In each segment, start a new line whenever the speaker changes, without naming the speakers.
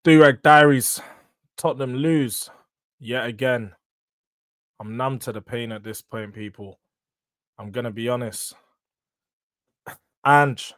Durag Diaries. Tottenham lose yet again. I'm numb to the pain at this point, people. I'm gonna be honest. Ange,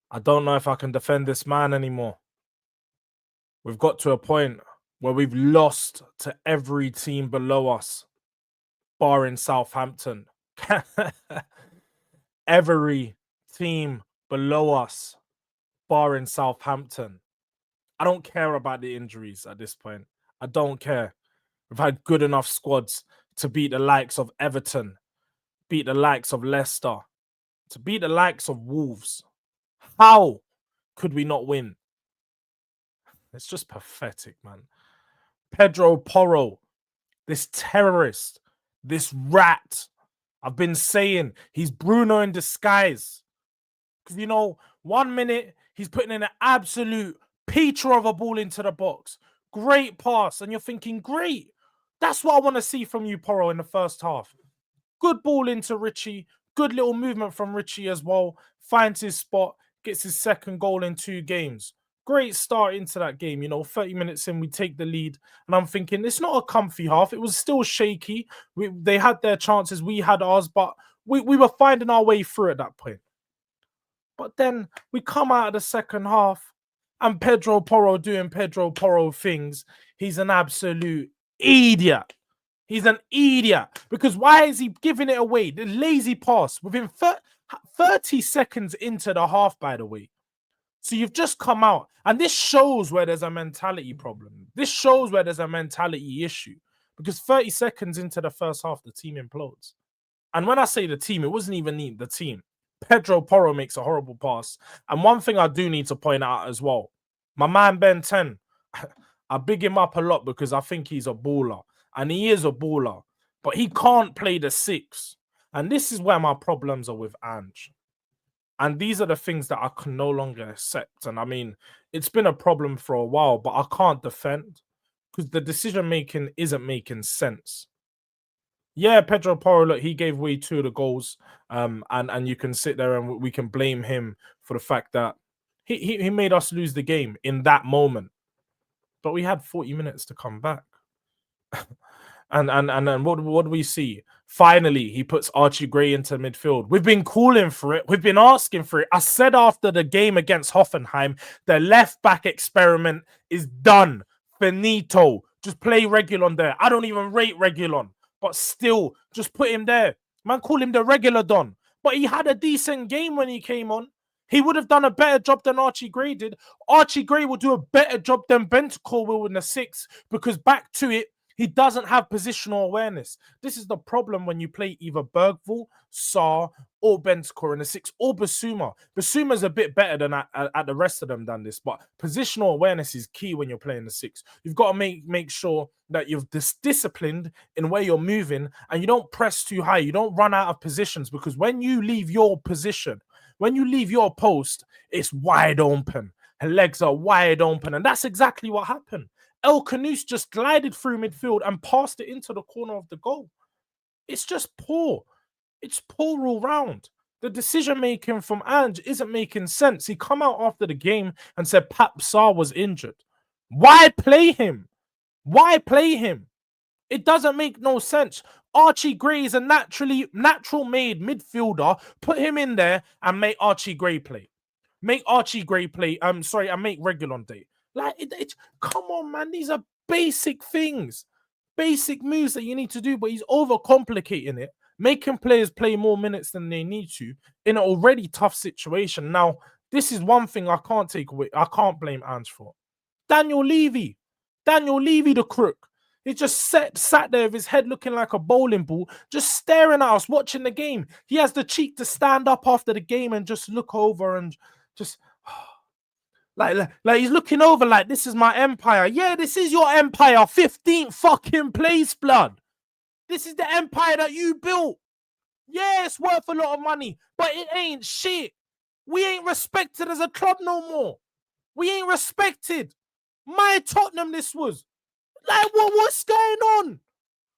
I don't know if I can defend this man anymore. We've got to a point where we've lost to every team below us, barring Southampton. Every team below us, barring Southampton. I don't care about the injuries at this point. I don't care. We've had good enough squads to beat the likes of Everton, beat the likes of Leicester, to beat the likes of Wolves. How could we not win? It's just pathetic, man. Pedro Porro, this terrorist, this rat. I've been saying he's Bruno in disguise. Because, 1 minute he's putting in an absolute Peter of a ball into the box. Great pass. And you're thinking, great. That's what I want to see from you, Porro, in the first half. Good ball into Richie. Good little movement from Richie as well. Finds his spot. Gets his second goal in 2 games. Great start into that game. 30 minutes in, we take the lead. And I'm thinking, it's not a comfy half. It was still shaky. They had their chances. We had ours. But we were finding our way through at that point. But then we come out of the second half and Pedro Porro doing Pedro Porro things. He's an absolute idiot. He's an idiot. Because why is he giving it away? The lazy pass within 30 seconds into the half, by the way. So you've just come out. And this shows where there's a mentality problem. This shows where there's a mentality issue. Because 30 seconds into the first half, the team implodes. And when I say the team, it wasn't even the team. Pedro Porro makes a horrible pass. And one thing I do need to point out as well, my man Ben 10, I big him up a lot because I think he's a baller. And he is a baller. But he can't play the 6. And this is where my problems are with Ange. And these are the things that I can no longer accept. And I mean, it's been a problem for a while, but I can't defend because the decision-making isn't making sense. Yeah, Pedro Porro, look, he gave away 2 of the goals. And you can sit there and we can blame him for the fact that he made us lose the game in that moment. But we had 40 minutes to come back. and then what do we see? Finally, he puts Archie Gray into midfield. We've been calling for it. We've been asking for it. I said after the game against Hoffenheim, the left-back experiment is done. Finito. Just play Reguilon there. I don't even rate Reguilon. But still, just put him there. Man, call him the regular Don. But he had a decent game when he came on. He would have done a better job than Archie Gray did. Archie Gray will do a better job than Bentancur will in the 6 because back to it, he doesn't have positional awareness. This is the problem when you play either Bergvall, Sarr, or Bentancur in the 6, or Basuma. Basuma's a bit better than at the rest of them done this, but positional awareness is key when you're playing the 6. You've got to make sure that you're disciplined in where you're moving and you don't press too high. You don't run out of positions because when you leave your position, when you leave your post, it's wide open. Her legs are wide open. And that's exactly what happened. El Khanous just glided through midfield and passed it into the corner of the goal. It's just poor. It's poor all round. The decision-making from Ange isn't making sense. He come out after the game and said Pap Sarr was injured. Why play him? Why play him? It doesn't make no sense. Archie Gray is a natural-made midfielder. Put him in there and make Archie Gray play. Make Archie Gray play. And make Reguilon day. Like, come on, man. These are basic things. Basic moves that you need to do, but he's overcomplicating it, making players play more minutes than they need to in an already tough situation. Now, this is one thing I can't take away. I can't blame Ange for. Daniel Levy, the crook. He just sat there with his head looking like a bowling ball, just staring at us, watching the game. He has the cheek to stand up after the game and just look over and just... Like he's looking over like, this is my empire. Yeah, this is your empire. 15th fucking place, blood. This is the empire that you built. Yeah, it's worth a lot of money, but it ain't shit. We ain't respected as a club no more. We ain't respected. My Tottenham this was. Like, what's going on?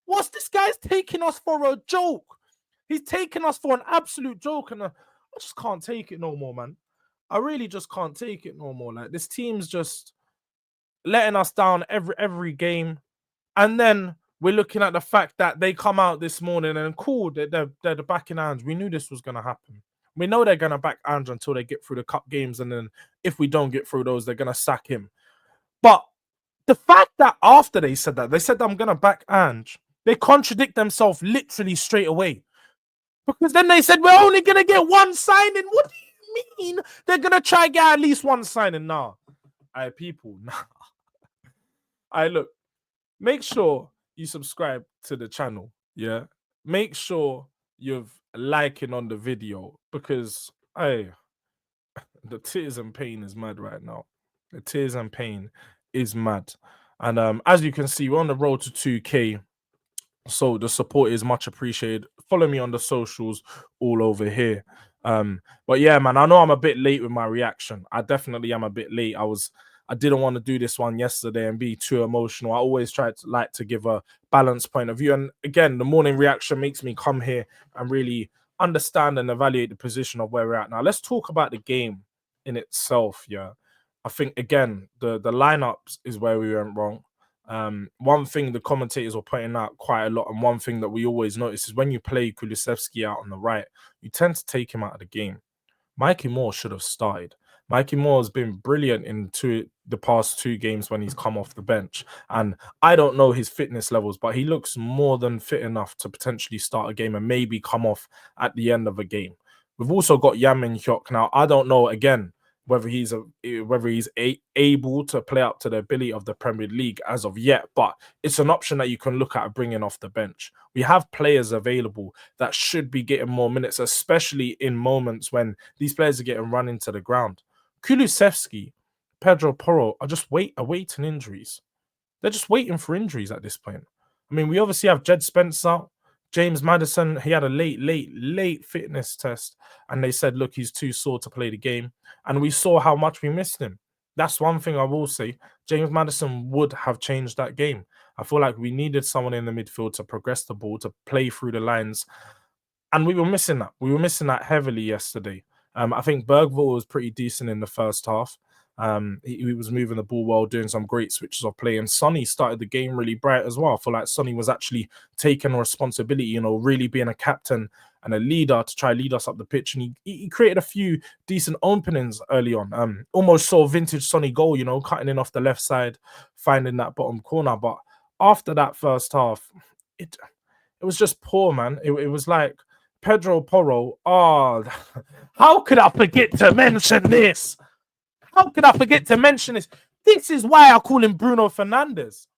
What's this guy's taking us for a joke? He's taking us for an absolute joke, and I just can't take it no more, man. I really just can't take it no more. Like, this team's just... letting us down every game. And then we're looking at the fact that they come out this morning and cool, they're the backing ANGE. We knew this was going to happen. We know they're going to back ANGE until they get through the cup games. And then if we don't get through those, they're going to sack him. But the fact that after they said I'm going to back ANGE, they contradict themselves literally straight away. Because then they said, we're only going to get one signing. What do you mean? They're going to try and get at least one signing. Nah. People, nah. Look, make sure you subscribe to the channel. Yeah. Make sure you're liking on the video because the tears and pain is mad right now. The tears and pain is mad. And as you can see, we're on the road to 2K. So the support is much appreciated. Follow me on the socials all over here. But yeah, man, I know I'm a bit late with my reaction. I definitely am a bit late. I didn't want to do this one yesterday and be too emotional. I always try to like to give a balanced point of view. And again, the morning reaction makes me come here and really understand and evaluate the position of where we're at. Now, let's talk about the game in itself. Yeah. I think again, the lineups is where we went wrong. One thing the commentators were pointing out quite a lot, and one thing that we always notice is when you play Kulusevski out on the right, you tend to take him out of the game. Mikey Moore should have started. Mikey Moore has been brilliant in the past 2 games when he's come off the bench. And I don't know his fitness levels, but he looks more than fit enough to potentially start a game and maybe come off at the end of a game. We've also got Yamin Hyok. Now, I don't know, again, whether he's able to play up to the ability of the Premier League as of yet, but it's an option that you can look at bringing off the bench. We have players available that should be getting more minutes, especially in moments when these players are getting run into the ground. Kulusevski, Pedro Porro are just awaiting injuries. They're just waiting for injuries at this point. I mean, we obviously have Jed Spencer, James Maddison. He had a late fitness test, and they said, look, he's too sore to play the game. And we saw how much we missed him. That's one thing I will say. James Maddison would have changed that game. I feel like we needed someone in the midfield to progress the ball, to play through the lines. And we were missing that. We were missing that heavily yesterday. I think Bergvall was pretty decent in the first half. He was moving the ball well, doing some great switches of play. And Sonny started the game really bright as well. I feel like Sonny was actually taking responsibility, you know, really being a captain and a leader to try lead us up the pitch. And he created a few decent openings early on. Almost saw vintage Sonny goal, you know, cutting in off the left side, finding that bottom corner. But after that first half, it was just poor, man. It was like Pedro Porro. Oh, how could I forget to mention this? How could I forget to mention this? This is why I call him Bruno Fernandes.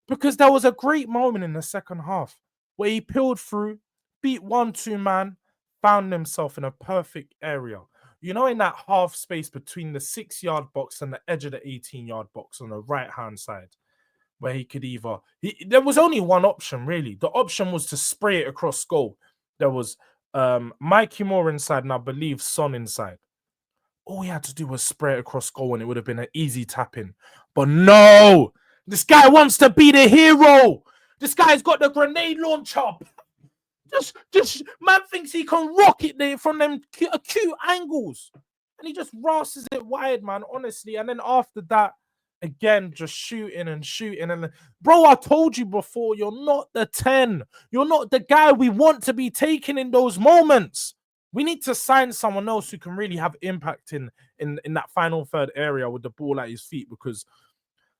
Because there was a great moment in the second half where he peeled through, beat 1-2 man, found himself in a perfect area. You know, in that half space between the 6-yard box and the edge of the 18-yard box on the right-hand side, where he could either... there was only one option, really. The option was to spray it across goal. There was Mikey Moore inside and I believe Son inside. All he had to do was spray it across goal and it would have been an easy tap-in. But no! This guy wants to be the hero! This guy's got the grenade launcher! Just man thinks he can rocket there from them acute angles. And he just rasses it wide, man, honestly. And then after that, again, just shooting and shooting. And bro, I told you before, you're not the 10. You're not the guy we want to be taking in those moments. We need to sign someone else who can really have impact in that final third area with the ball at his feet, because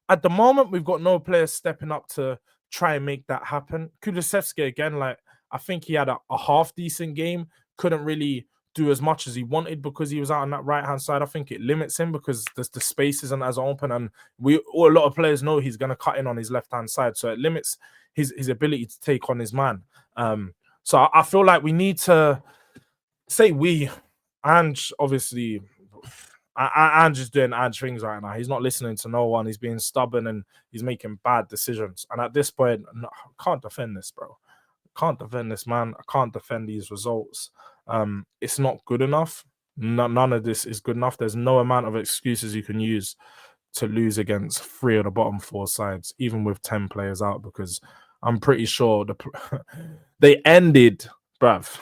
at the moment, we've got no players stepping up to try and make that happen. Kulusevski, again, like, I think he had a half-decent game, couldn't really do as much as he wanted because he was out on that right-hand side. I think it limits him because the space isn't as open, and a lot of players know he's going to cut in on his left-hand side, so it limits his ability to take on his man. So I feel like we need to... Ange, obviously, Ange is doing Ange things right now. He's not listening to no one. He's being stubborn and he's making bad decisions. And at this point, no, I can't defend this, bro. I can't defend this, man. I can't defend these results. It's not good enough. None of this is good enough. There's no amount of excuses you can use to lose against 3 of the bottom 4 sides, even with 10 players out, because I'm pretty sure they ended, bruv.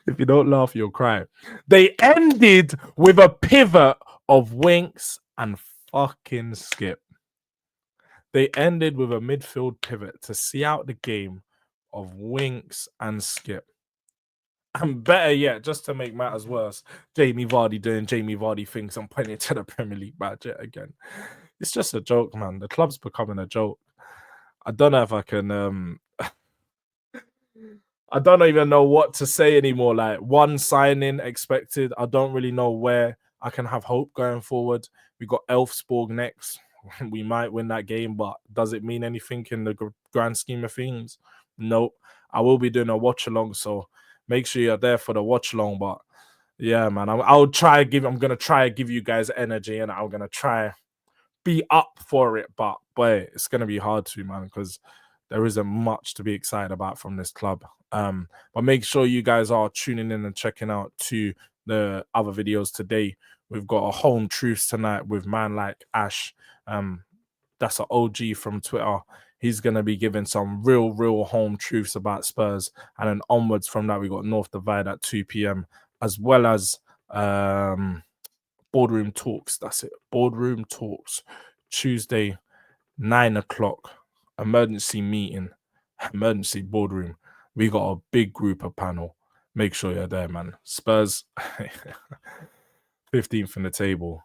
If you don't laugh, you'll cry. They ended with a pivot of Winks and fucking Skip. They ended with a midfield pivot to see out the game of Winks and Skip. And better yet, just to make matters worse, Jamie Vardy doing Jamie Vardy things and pointing to the Premier League badge again. It's just a joke, man. The club's becoming a joke. I don't know if I can I don't even know what to say anymore. Like, one signing expected. I don't really know where I can have hope going forward. We got Elfsborg next. We might win that game, but does it mean anything in the grand scheme of things? Nope. I will be doing a watch along, so make sure you're there for the watch along. But yeah, man, I'm gonna try to give you guys energy, and I'm gonna try be up for it. But boy, it's gonna be hard to, man, because there isn't much to be excited about from this club. But make sure you guys are tuning in and checking out to the other videos today. We've got a home truths tonight with man like Ash. That's an OG from Twitter. He's gonna be giving some real home truths about Spurs, and then onwards from that we got North Divide at 2 p.m. as well as Boardroom Talks. That's it. Boardroom Talks Tuesday 9 o'clock. Emergency meeting, emergency boardroom. We got a big group of panel. Make sure you're there, man. Spurs 15th in the table.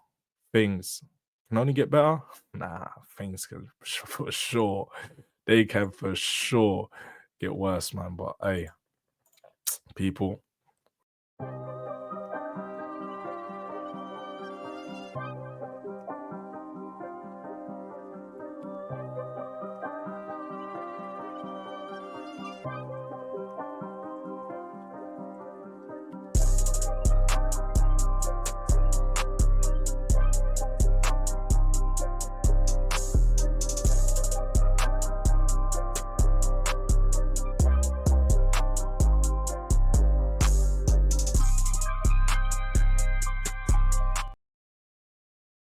Things can only get better. Nah, things can for sure. They can for sure get worse, man. But hey, people,